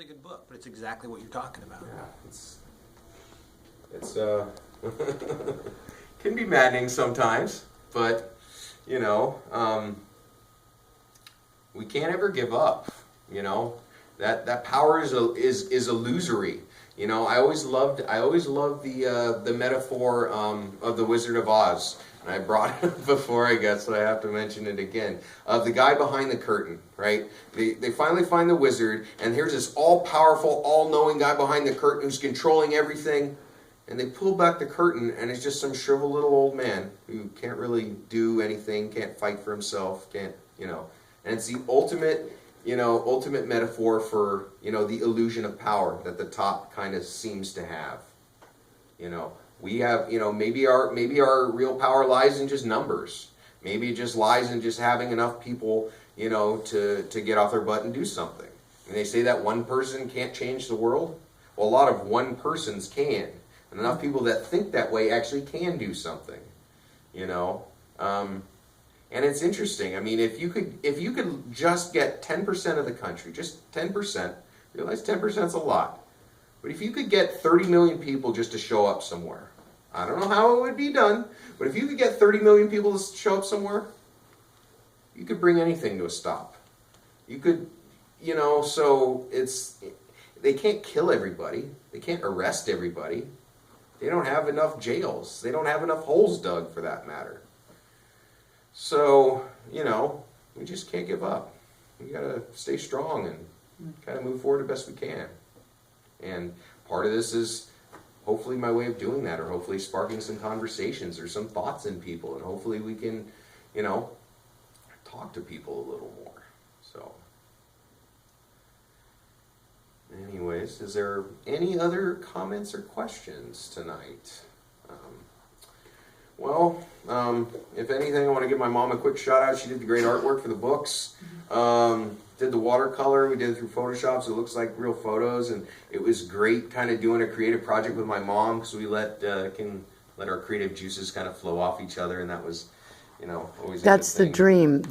good book, but it's exactly what you're talking about. Yeah, it's can be maddening sometimes, but you know, we can't ever give up. You know, that power is illusory. You know, I always loved the metaphor of the Wizard of Oz. And I brought it up before, I guess, so I have to mention it again. Of the guy behind the curtain, right? They finally find the wizard, and here's this all-powerful, all-knowing guy behind the curtain who's controlling everything. And they pull back the curtain, and it's just some shriveled little old man who can't really do anything, can't fight for himself, can't, you know. And it's the ultimate metaphor for, you know, the illusion of power that the top kind of seems to have. You know, we have, you know, maybe our real power lies in just numbers. Maybe it just lies in just having enough people, you know, to get off their butt and do something. And they say that one person can't change the world. Well, a lot of one persons can. And enough people that think that way actually can do something, you know. And it's interesting. I mean, if you could just get 10% of the country, just 10%, realize 10% is a lot. But if you could get 30 million people just to show up somewhere, I don't know how it would be done, but if you could get 30 million people to show up somewhere, you could bring anything to a stop. You could, you know, so they can't kill everybody. They can't arrest everybody. They don't have enough jails. They don't have enough holes dug, for that matter. So, you know, we just can't give up. We gotta stay strong and kind of move forward the best we can. And part of this is hopefully my way of doing that, or hopefully sparking some conversations or some thoughts in people, and hopefully we can, you know, talk to people a little more. So, anyways, is there any other comments or questions tonight? If anything, I want to give my mom a quick shout out. She did the great artwork for the books. Did the watercolor. We did it through Photoshop, so it looks like real photos. And it was great kind of doing a creative project with my mom, because we can let our creative juices kind of flow off each other. And that was, you know, always that's a good the dream,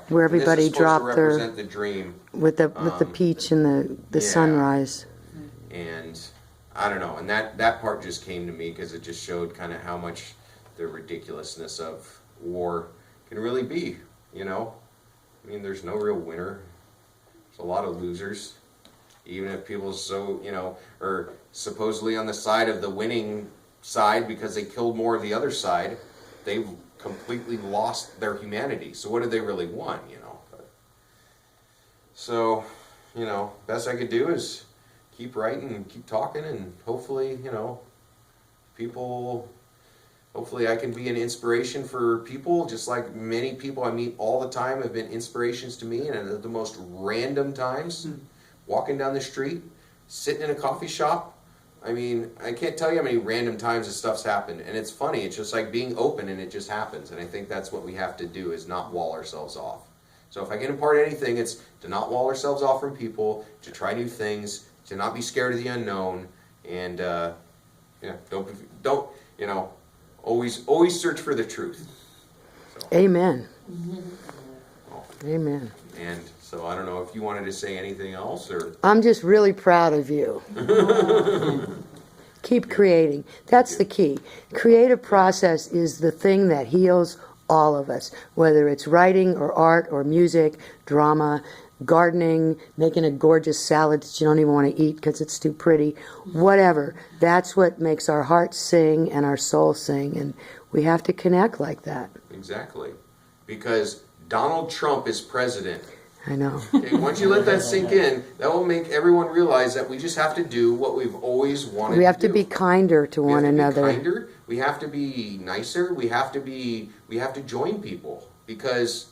where everybody dropped their, represent the dream with the peach and the sunrise. And I don't know, and that part just came to me because it just showed kind of how much the ridiculousness of war can really be, you know. I mean, there's no real winner. There's a lot of losers. Even if people are supposedly on the side of the winning side because they killed more of the other side, they've completely lost their humanity. So what do they really want, you know? So, you know, best I could do is keep writing and keep talking, and hopefully, you know, hopefully I can be an inspiration for people, just like many people I meet all the time have been inspirations to me, and at the most random times, walking down the street, sitting in a coffee shop. I mean, I can't tell you how many random times this stuff's happened, and it's funny, it's just like being open and it just happens, and I think that's what we have to do, is not wall ourselves off. So if I can impart anything, it's to not wall ourselves off from people, to try new things, to not be scared of the unknown, and don't you know, always search for the truth. So. Amen. Well, Amen. And so I don't know if you wanted to say anything else, or I'm just really proud of you. Keep creating. That's the key. Creative process is the thing that heals all of us, whether it's writing or art or music, drama, gardening, making a gorgeous salad that you don't even want to eat because it's too pretty, whatever. That's what makes our hearts sing and our soul sing, and we have to connect like that. Exactly. Because Donald Trump is president. I know. Okay, once you let that sink in, that will make everyone realize that we just have to do what we've always wanted to do. We have to be kinder to one another. Be kinder. We have to be nicer. We have to join people, because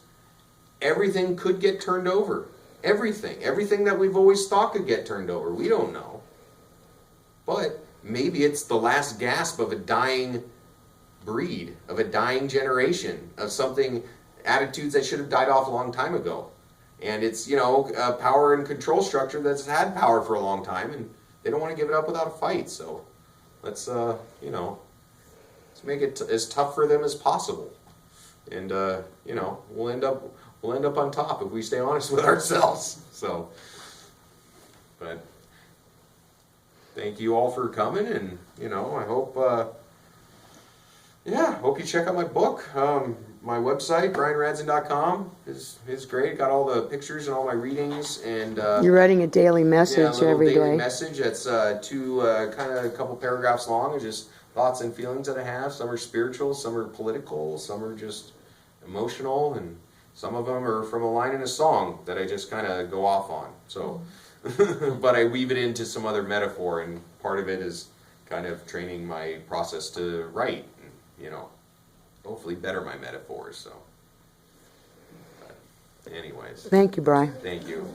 everything could get turned over. Everything that we've always thought could get turned over. We don't know. But maybe it's the last gasp of a dying breed, of a dying generation, of attitudes that should have died off a long time ago. And it's, you know, a power and control structure that's had power for a long time, and they don't want to give it up without a fight. So let's, you know, let's make it as tough for them as possible. And, you know, we'll end up on top if we stay honest with ourselves. So, But thank you all for coming, and I hope hope you check out my book. My website, bryanradzin.com, is great. Got all the pictures and all my readings, and You're writing a daily a message little every daily day. message that's kind of a couple paragraphs long, and just thoughts and feelings that I have. Some are spiritual, some are political, some are just emotional, and some of them are from a line in a song that I just kind of go off on. So, but I weave it into some other metaphor, and part of it is kind of training my process to write, and, hopefully better my metaphors. So, but anyways, Thank you, Bryan. thank you.